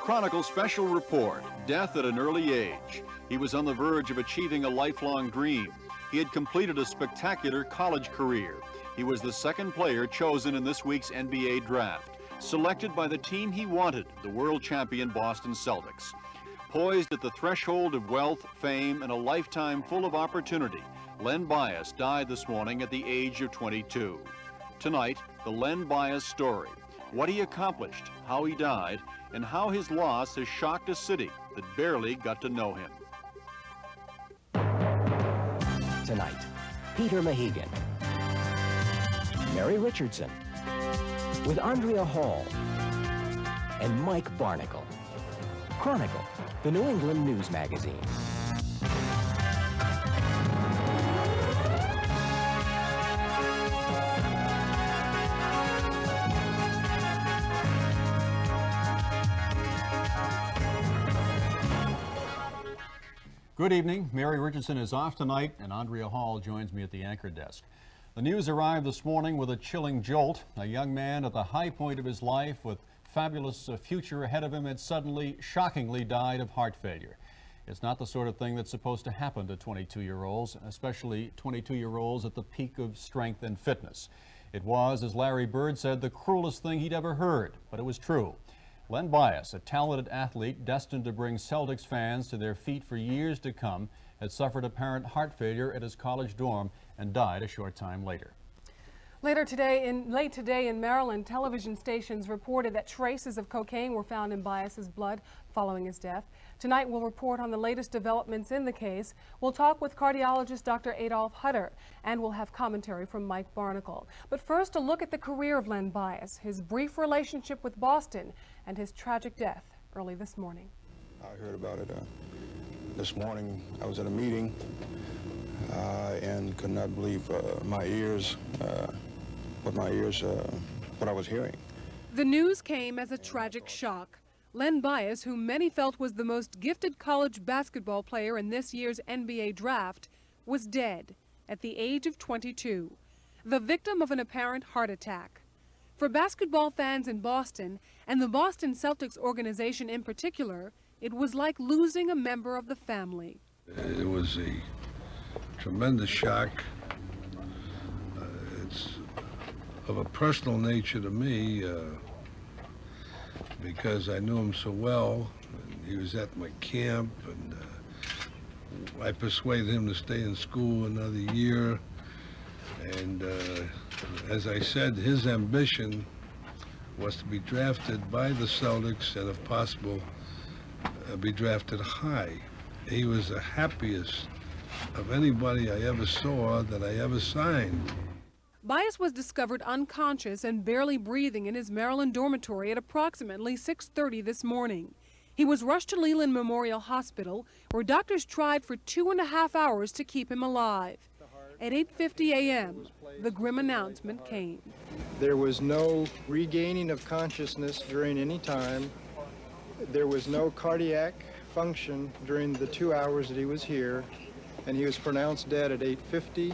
Chronicle special report, death at an early age. He was on the verge of achieving a lifelong dream. He had completed a spectacular college career. He was the second player chosen in this week's NBA draft, selected by the team he wanted, the world champion Boston Celtics. Poised at the threshold of wealth, fame, and a lifetime full of opportunity, Len Bias died this morning at the age of 22. Tonight, the Len Bias story, what he accomplished, how he died, and how his loss has shocked a city that barely got to know him. Tonight, Peter Mahegan, Mary Richardson, with Andrea Hall, and Mike Barnacle. Chronicle, the New England news magazine. Good evening. Mary Richardson is off tonight, and Andrea Hall joins me at the anchor desk. The news arrived this morning with a chilling jolt. A young man at the high point of his life with fabulous future ahead of him had suddenly, shockingly died of heart failure. It's not the sort of thing that's supposed to happen to 22-year-olds, especially 22-year-olds at the peak of strength and fitness. It was, as Larry Bird said, the cruelest thing he'd ever heard, but it was true. Len Bias, a talented athlete destined to bring Celtics fans to their feet for years to come, had suffered apparent heart failure at his college dorm and died a short time later. Late today in Maryland, television stations reported that traces of cocaine were found in Bias's blood following his death. Tonight we'll report on the latest developments in the case. We'll talk with cardiologist Dr. Adolph Hutter, and we'll have commentary from Mike Barnacle. But first, a look at the career of Len Bias, his brief relationship with Boston, and his tragic death early this morning. I heard about it this morning. I was at a meeting and could not believe my ears, what I was hearing. The news came as a tragic shock. Len Bias, who many felt was the most gifted college basketball player in this year's NBA draft, was dead at the age of 22, the victim of an apparent heart attack. For basketball fans in Boston, and the Boston Celtics organization in particular, it was like losing a member of the family. It was a tremendous shock. It's of a personal nature to me because I knew him so well. He was at my camp, and I persuaded him to stay in school another year. And as I said, his ambition was to be drafted by the Celtics and, if possible, be drafted high. He was the happiest of anybody I ever saw that I ever signed. Bias was discovered unconscious and barely breathing in his Maryland dormitory at approximately 6:30 this morning. He was rushed to Leland Memorial Hospital, where doctors tried for 2.5 hours to keep him alive. At 8:50 a.m., the grim announcement came. There was no regaining of consciousness during any time. There was no cardiac function during the 2 hours that he was here, and he was pronounced dead at 8:50.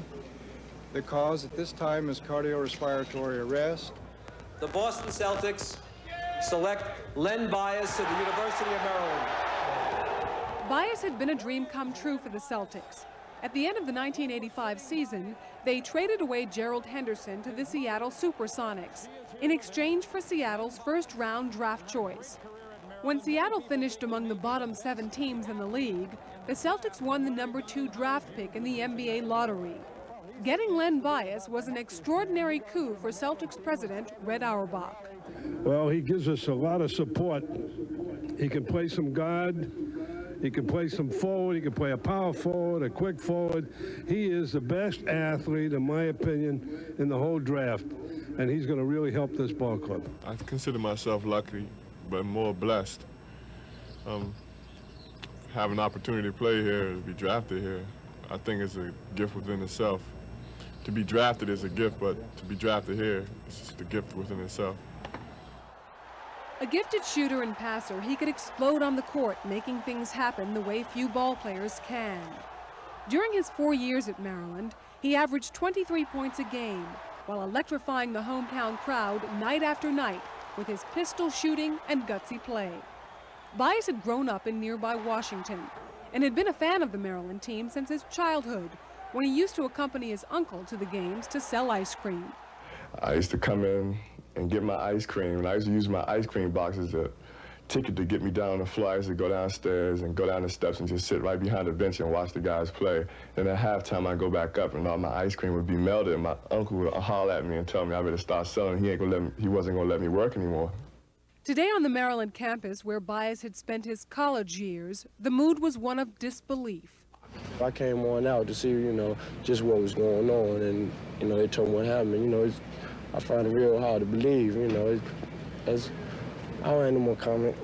The cause at this time is cardiorespiratory arrest. The Boston Celtics select Len Bias of the University of Maryland. Bias had been a dream come true for the Celtics. At the end of the 1985 season, they traded away Gerald Henderson to the Seattle Supersonics in exchange for Seattle's first-round draft choice. When Seattle finished among the bottom 7 teams in the league, the Celtics won the #2 draft pick in the NBA lottery. Getting Len Bias was an extraordinary coup for Celtics president Red Auerbach. Well, he gives us a lot of support. He can play some guard. He can play some forward. He can play a power forward, a quick forward. He is the best athlete, in my opinion, in the whole draft, and he's going to really help this ball club. I consider myself lucky, but more blessed. Have an opportunity to play here, to be drafted here, I think it's a gift within itself. To be drafted is a gift, but to be drafted here is just a gift within itself. A gifted shooter and passer, he could explode on the court, making things happen the way few ball players can. During his 4 years at Maryland, he averaged 23 points a game, while electrifying the hometown crowd night after night with his pistol shooting and gutsy play. Bias had grown up in nearby Washington and had been a fan of the Maryland team since his childhood, when he used to accompany his uncle to the games to sell ice cream. I used to come in and get my ice cream, and I used to use my ice cream box as a ticket to get me down the floor. I used to go downstairs and go down the steps and just sit right behind the bench and watch the guys play. And at halftime, I'd go back up and all my ice cream would be melted, and my uncle would holler at me and tell me I better start selling. He wasn't gonna let me work anymore. Today on the Maryland campus, where Bias had spent his college years, the mood was one of disbelief. I came on out to see, just what was going on, and, they told me what happened. I find it real hard to believe, I don't have no more comment.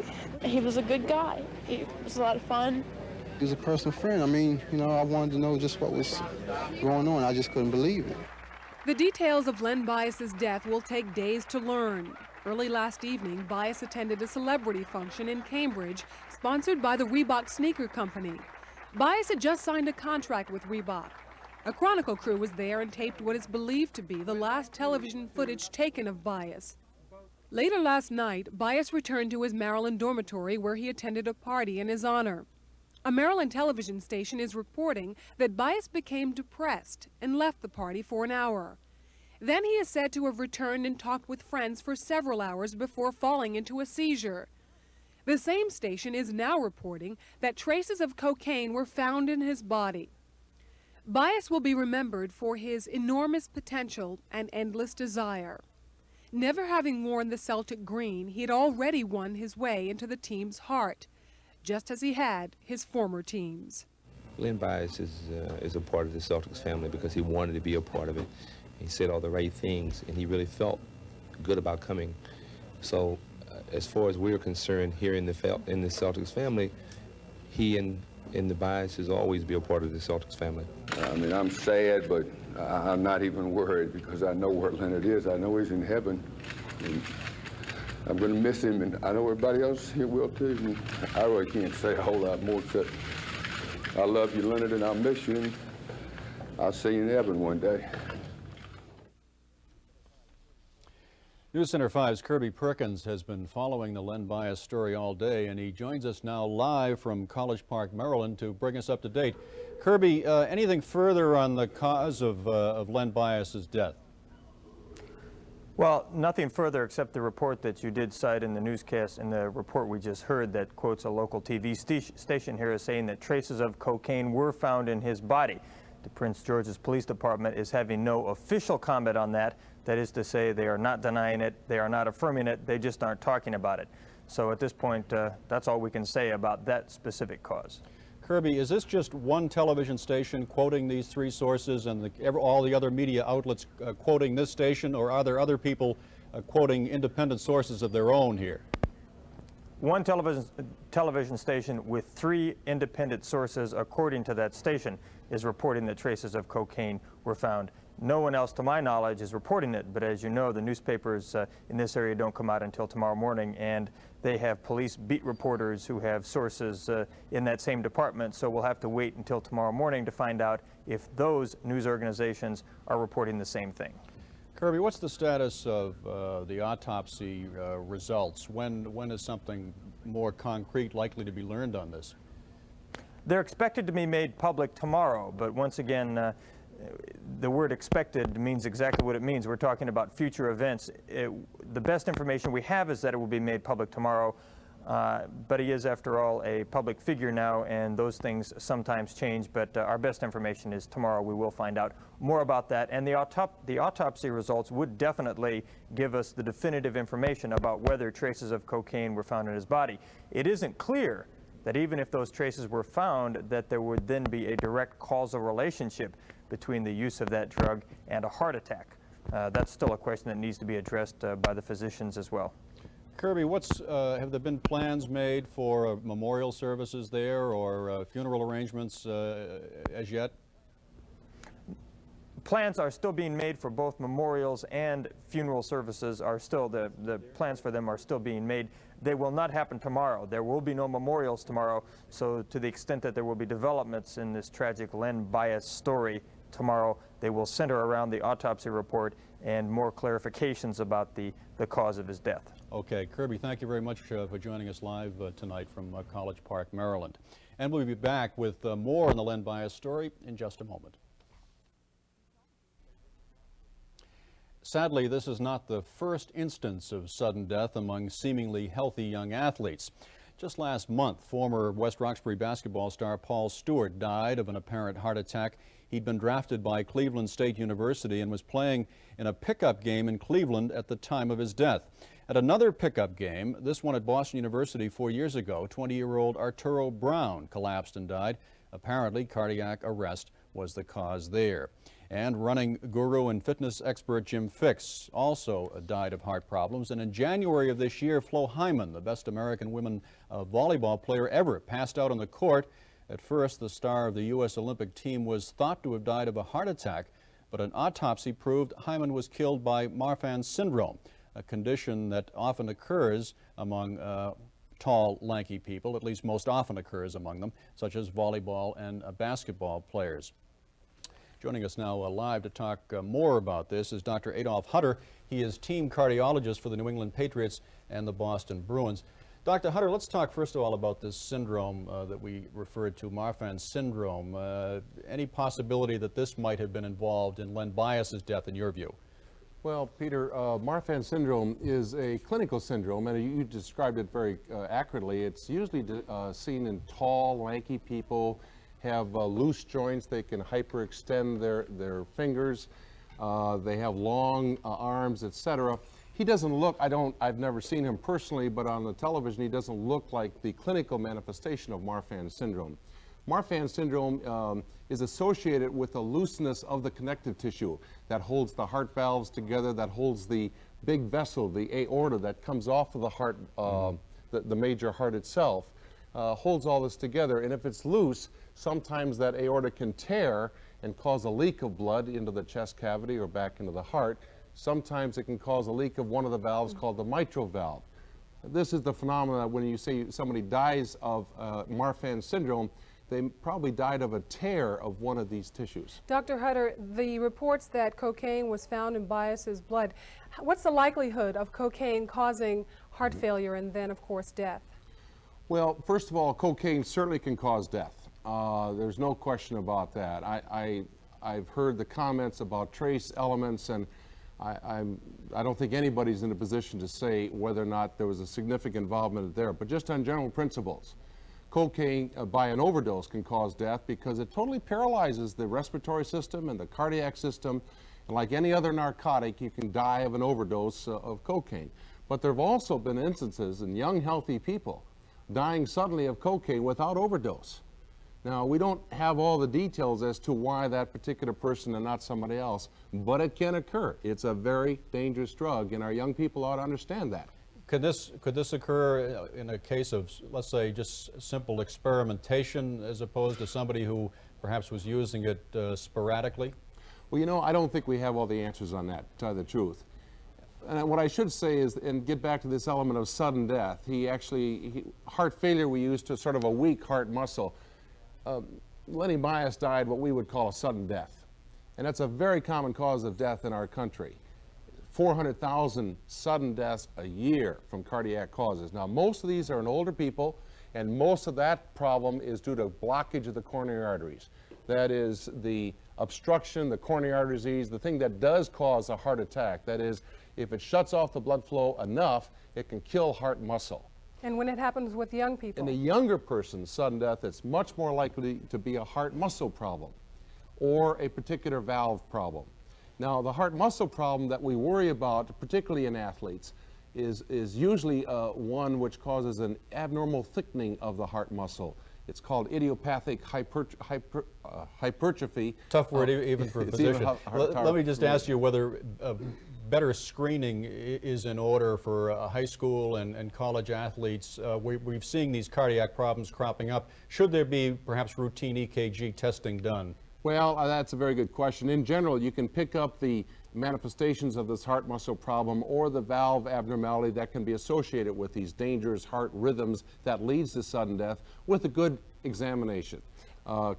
He was a good guy. It was a lot of fun. He was a personal friend. I mean, I wanted to know just what was going on. I just couldn't believe it. The details of Len Bias's death will take days to learn. Early last evening, Bias attended a celebrity function in Cambridge, sponsored by the Reebok sneaker company. Bias had just signed a contract with Reebok. A Chronicle crew was there and taped what is believed to be the last television footage taken of Bias. Later last night, Bias returned to his Maryland dormitory where he attended a party in his honor. A Maryland television station is reporting that Bias became depressed and left the party for an hour. Then he is said to have returned and talked with friends for several hours before falling into a seizure. The same station is now reporting that traces of cocaine were found in his body. Bias will be remembered for his enormous potential and endless desire. Never having worn the Celtic green, he had already won his way into the team's heart, just as he had his former teams. Len Bias is a part of the Celtics family because he wanted to be a part of it. He said all the right things, and he really felt good about coming. So, as far as we're concerned, here in the Celtics family, he and the Biases always be a part of the Celtics family. I mean, I'm sad, but I'm not even worried because I know where Leonard is. I know he's in heaven. And I'm going to miss him, and I know everybody else here will too. And I really can't say a whole lot more except I love you, Leonard, and I'll miss you. And I'll see you in heaven one day. News Center 5's Kirby Perkins has been following the Len Bias story all day, and he joins us now live from College Park, Maryland, to bring us up to date. Kirby, anything further on the cause of Len Bias's death? Well, nothing further except the report that you did cite in the newscast, in the report we just heard that quotes a local TV station here as saying that traces of cocaine were found in his body. The Prince George's Police Department is having no official comment on that. That is to say, they are not denying it, they are not affirming it, they just aren't talking about it. So at this point, that's all we can say about that specific cause. Kirby, is this just one television station quoting these three sources and all the other media outlets quoting this station, or are there other people quoting independent sources of their own here? One television station with three independent sources, according to that station, is reporting that traces of cocaine were found. No one else, to my knowledge, is reporting it, but as you know, the newspapers in this area don't come out until tomorrow morning, and they have police beat reporters who have sources in that same department, so we'll have to wait until tomorrow morning to find out if those news organizations are reporting the same thing. Kirby, what's the status of the autopsy results? When is something more concrete likely to be learned on this? They're expected to be made public tomorrow, but once again, the word expected means exactly what it means. We're talking about future events. The best information we have is that it will be made public tomorrow, but he is, after all, a public figure now, and those things sometimes change, but our best information is tomorrow. We will find out more about that, and the autopsy results would definitely give us the definitive information about whether traces of cocaine were found in his body. It isn't clear that even if those traces were found, that there would then be a direct causal relationship between the use of that drug and a heart attack. That's still a question that needs to be addressed by the physicians as well. Kirby, have there been plans made for memorial services there or funeral arrangements as yet? Plans are still being made for both memorials and funeral services. The plans for them are still being made. They will not happen tomorrow. There will be no memorials tomorrow, so to the extent that there will be developments in this tragic Len Bias story tomorrow, they will center around the autopsy report and more clarifications about the cause of his death. Okay, Kirby, thank you very much for joining us live tonight from College Park, Maryland. And we'll be back with more on the Len Bias story in just a moment. Sadly, this is not the first instance of sudden death among seemingly healthy young athletes. Just last month, former West Roxbury basketball star Paul Stewart died of an apparent heart attack. He'd been drafted by Cleveland State University and was playing in a pickup game in Cleveland at the time of his death. At another pickup game, this one at Boston University 4 years ago, 20-year-old Arturo Brown collapsed and died. Apparently, cardiac arrest was the cause there. And running guru and fitness expert Jim Fix also died of heart problems. And in January of this year, Flo Hyman, the best American women volleyball player ever, passed out on the court. At first, the star of the U.S. Olympic team was thought to have died of a heart attack, but an autopsy proved Hyman was killed by Marfan syndrome, a condition that often occurs among tall, lanky people, at least most often occurs among them, such as volleyball and basketball players. Joining us now live to talk more about this is Dr. Adolph Hutter. He is team cardiologist for the New England Patriots and the Boston Bruins. Dr. Hutter, let's talk first of all about this syndrome that we referred to, Marfan syndrome. Any possibility that this might have been involved in Len Bias's death, in your view? Well, Peter, Marfan syndrome is a clinical syndrome, and you described it very accurately. It's usually seen in tall, lanky people, have loose joints. They can hyperextend their fingers. They have long arms, etc. He doesn't look, I've never seen him personally, but on the television, he doesn't look like the clinical manifestation of Marfan syndrome. Marfan syndrome is associated with a looseness of the connective tissue that holds the heart valves together, that holds the big vessel, the aorta that comes off of the heart, the major heart itself, holds all this together. And if it's loose, sometimes that aorta can tear and cause a leak of blood into the chest cavity or back into the heart. Sometimes it can cause a leak of one of the valves called the mitral valve. This is the phenomenon when you say somebody dies of Marfan syndrome, they probably died of a tear of one of these tissues. Dr. Hutter, the reports that cocaine was found in Bias's blood, what's the likelihood of cocaine causing heart failure and then, of course, death? Well, first of all, cocaine certainly can cause death. There's no question about that. I've heard the comments about trace elements, and I don't think anybody's in a position to say whether or not there was a significant involvement there. But just on general principles, cocaine by an overdose can cause death because it totally paralyzes the respiratory system and the cardiac system. And like any other narcotic, you can die of an overdose of cocaine. But there have also been instances in young, healthy people dying suddenly of cocaine without overdose. Now, we don't have all the details as to why that particular person and not somebody else, but it can occur. It's a very dangerous drug, and our young people ought to understand that. Could this occur in a case of, let's say, just simple experimentation as opposed to somebody who perhaps was using it sporadically? Well, you know, I don't think we have all the answers on that, to tell you the truth. And what I should say is, and get back to this element of sudden death, heart failure we use to sort of a weak heart muscle. Len Bias died what we would call a sudden death. And that's a very common cause of death in our country. 400,000 sudden deaths a year from cardiac causes. Now, most of these are in older people, and most of that problem is due to blockage of the coronary arteries. That is the obstruction, the coronary artery disease, the thing that does cause a heart attack. That is, if it shuts off the blood flow enough, it can kill heart muscle. And when it happens with young people? In a younger person's sudden death, it's much more likely to be a heart muscle problem or a particular valve problem. Now, the heart muscle problem that we worry about, particularly in athletes, is usually one which causes an abnormal thickening of the heart muscle. It's called idiopathic hypertrophy. Tough word even for a physician. Let me just ask you whether better screening is in order for high school and college athletes. We've seen these cardiac problems cropping up. Should there be perhaps routine EKG testing done? Well, that's a very good question. In general, you can pick up the manifestations of this heart muscle problem or the valve abnormality that can be associated with these dangerous heart rhythms that leads to sudden death with a good examination.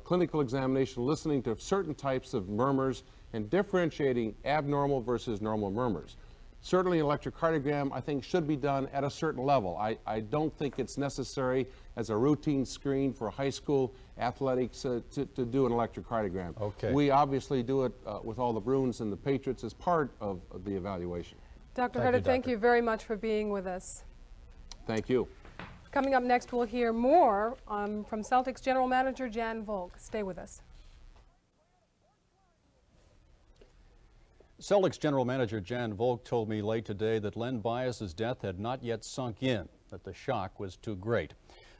Clinical examination, listening to certain types of murmurs and differentiating abnormal versus normal murmurs. Certainly an electrocardiogram, I think, should be done at a certain level. I don't think it's necessary as a routine screen for high school athletics to do an electrocardiogram. Okay. We obviously do it with all the Bruins and the Patriots as part of the evaluation. Dr. Herta, thank you very much for being with us. Thank you. Coming up next, we'll hear more from Celtics General Manager Jan Volk. Stay with us. Celtics General Manager Jan Volk told me late today that Len Bias's death had not yet sunk in, that the shock was too great.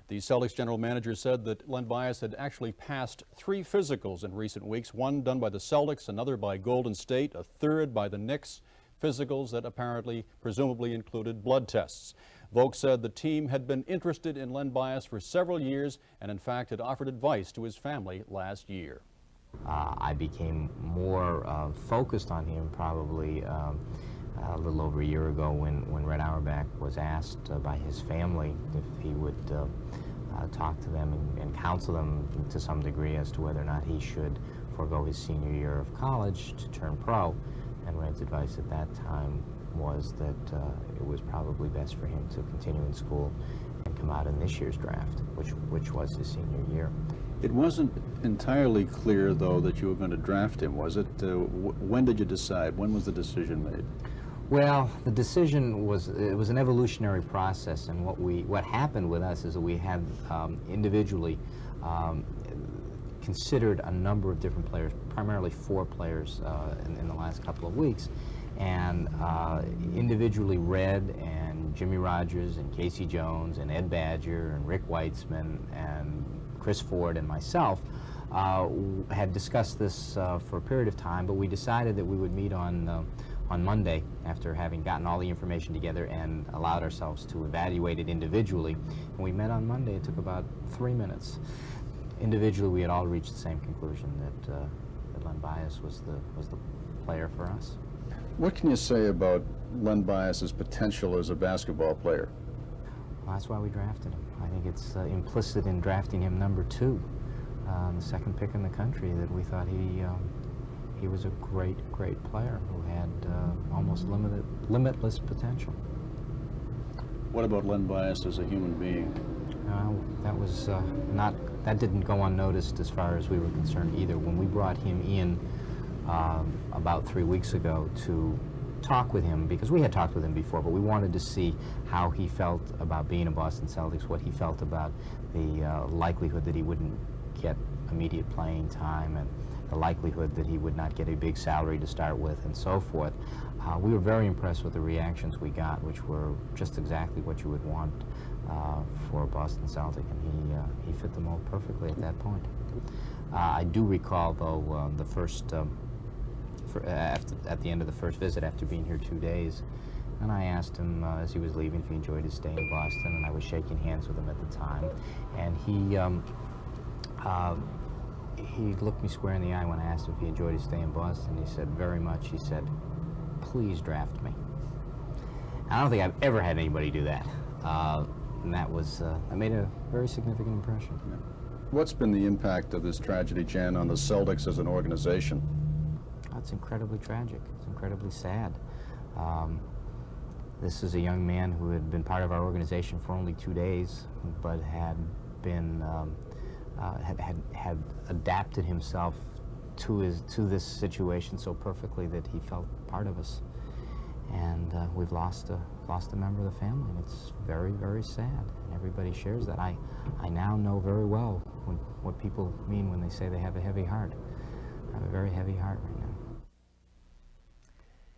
The Celtics General Manager said that Len Bias had actually passed 3 physicals in recent weeks, one done by the Celtics, another by Golden State, a third by the Knicks, physicals that apparently, presumably included blood tests. Volk said the team had been interested in Len Bias for several years and in fact had offered advice to his family last year. I became more focused on him probably a little over a year ago when Red Auerbach was asked by his family if he would talk to them and counsel them to some degree as to whether or not he should forego his senior year of college to turn pro. And Red's advice at that time was that it was probably best for him to continue in school and come out in this year's draft, which was his senior year. It wasn't entirely clear, though, that you were going to draft him, was it? When did you decide? When was the decision made? Well, the decision was, it was an evolutionary process, and what happened with us is that we had individually considered a number of different players, primarily 4 players in the last couple of weeks, and individually Red and Jimmy Rogers and Casey Jones and Ed Badger and Rick Weitzman and Chris Ford and myself had discussed this for a period of time, but we decided that we would meet on Monday after having gotten all the information together and allowed ourselves to evaluate it individually. And we met on Monday. It took about 3 minutes. Individually, we had all reached the same conclusion that Len Bias was the player for us. What can you say about Len Bias's potential as a basketball player? Well, that's why we drafted him. I think it's implicit in drafting him number 2, the second pick in the country, that we thought he was a great player who had almost limitless potential. What about Len Bias as a human being? That was that didn't go unnoticed as far as we were concerned either. When we brought him in about 3 weeks ago to talk with him, because we had talked with him before, but we wanted to see how he felt about being a Boston Celtics, what he felt about the likelihood that he wouldn't get immediate playing time and the likelihood that he would not get a big salary to start with and so forth. We were very impressed with the reactions we got, which were just exactly what you would want for a Boston Celtic, and he fit the mold perfectly at that point. I do recall, though, the first at the end of the first visit, after being here 2 days, and I asked him as he was leaving if he enjoyed his stay in Boston, and I was shaking hands with him at the time, and he looked me square in the eye when I asked him if he enjoyed his stay in Boston. He said, very much. He said, please draft me. I don't think I've ever had anybody do that, and that made a very significant impression. Yeah. What's been the impact of this tragedy, Jan, on the Celtics as an organization? It's incredibly tragic. It's incredibly sad. This is a young man who had been part of our organization for only 2 days, but had been had adapted himself to this situation so perfectly that he felt part of us. And we've lost a member of the family, and it's very, very sad. And everybody shares that. I now know very well what people mean when they say they have a heavy heart. I have a very heavy heart right now.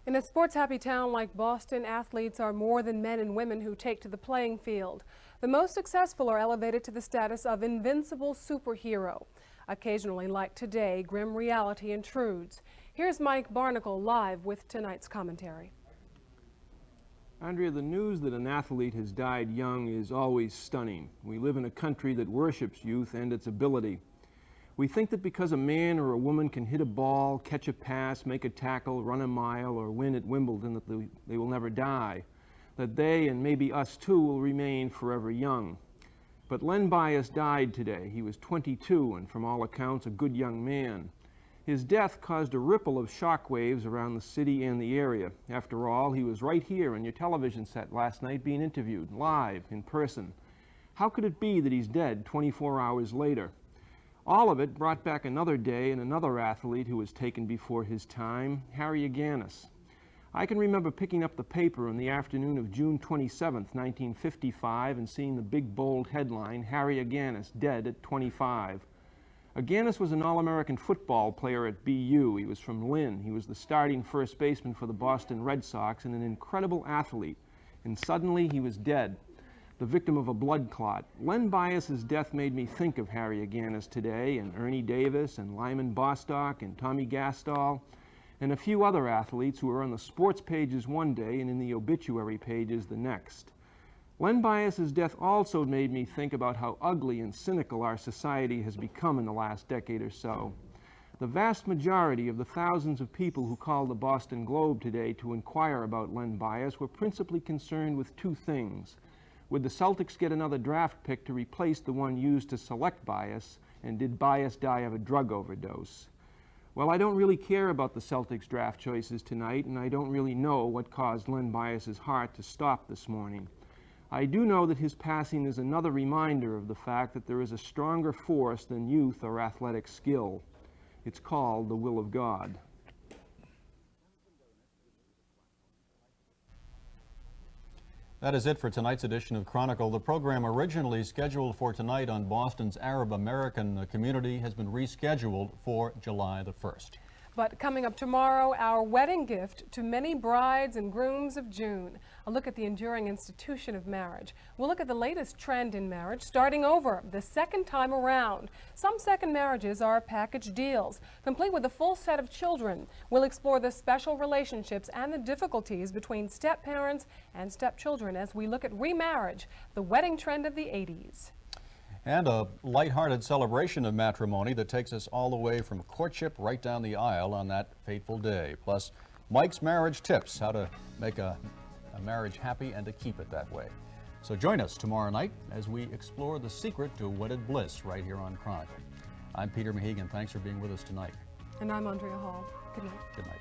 In a sports-happy town like Boston, athletes are more than men and women who take to the playing field. The most successful are elevated to the status of invincible superhero. Occasionally, like today, grim reality intrudes. Here's Mike Barnacle live with tonight's commentary. Andrea, the news that an athlete has died young is always stunning. We live in a country that worships youth and its ability. We think that because a man or a woman can hit a ball, catch a pass, make a tackle, run a mile, or win at Wimbledon, that they will never die, that they, and maybe us too, will remain forever young. But Len Bias died today. He was 22 and from all accounts a good young man. His death caused a ripple of shockwaves around the city and the area. After all, he was right here on your television set last night being interviewed, live, in person. How could it be that he's dead 24 hours later? All of it brought back another day and another athlete who was taken before his time, Harry Aganis. I can remember picking up the paper on the afternoon of June 27, 1955, and seeing the big bold headline, Harry Aganis, dead at 25. Aganis was an All-American football player at BU. He was from Lynn. He was the starting first baseman for the Boston Red Sox and an incredible athlete. And suddenly he was dead, the victim of a blood clot. Len Bias's death made me think of Harry Aganis today, and Ernie Davis, and Lyman Bostock, and Tommy Gastall, and a few other athletes who were on the sports pages one day and in the obituary pages the next. Len Bias's death also made me think about how ugly and cynical our society has become in the last decade or so. The vast majority of the thousands of people who called the Boston Globe today to inquire about Len Bias were principally concerned with two things. Would the Celtics get another draft pick to replace the one used to select Bias, and did Bias die of a drug overdose? Well, I don't really care about the Celtics draft choices tonight, and I don't really know what caused Len Bias's heart to stop this morning. I do know that his passing is another reminder of the fact that there is a stronger force than youth or athletic skill. It's called the will of God. That is it for tonight's edition of Chronicle. The program originally scheduled for tonight on Boston's Arab American community has been rescheduled for July the 1st. But coming up tomorrow, our wedding gift to many brides and grooms of June. A look at the enduring institution of marriage. We'll look at the latest trend in marriage, starting over the second time around. Some second marriages are package deals, complete with a full set of children. We'll explore the special relationships and the difficulties between step-parents and stepchildren as we look at remarriage, the wedding trend of the 80s. And a lighthearted celebration of matrimony that takes us all the way from courtship right down the aisle on that fateful day. Plus, Mike's marriage tips, how to make a marriage happy and to keep it that way. So join us tomorrow night as we explore the secret to wedded bliss right here on Chronicle. I'm Peter Mahegan. Thanks for being with us tonight. And I'm Andrea Hall. Good night. Good night.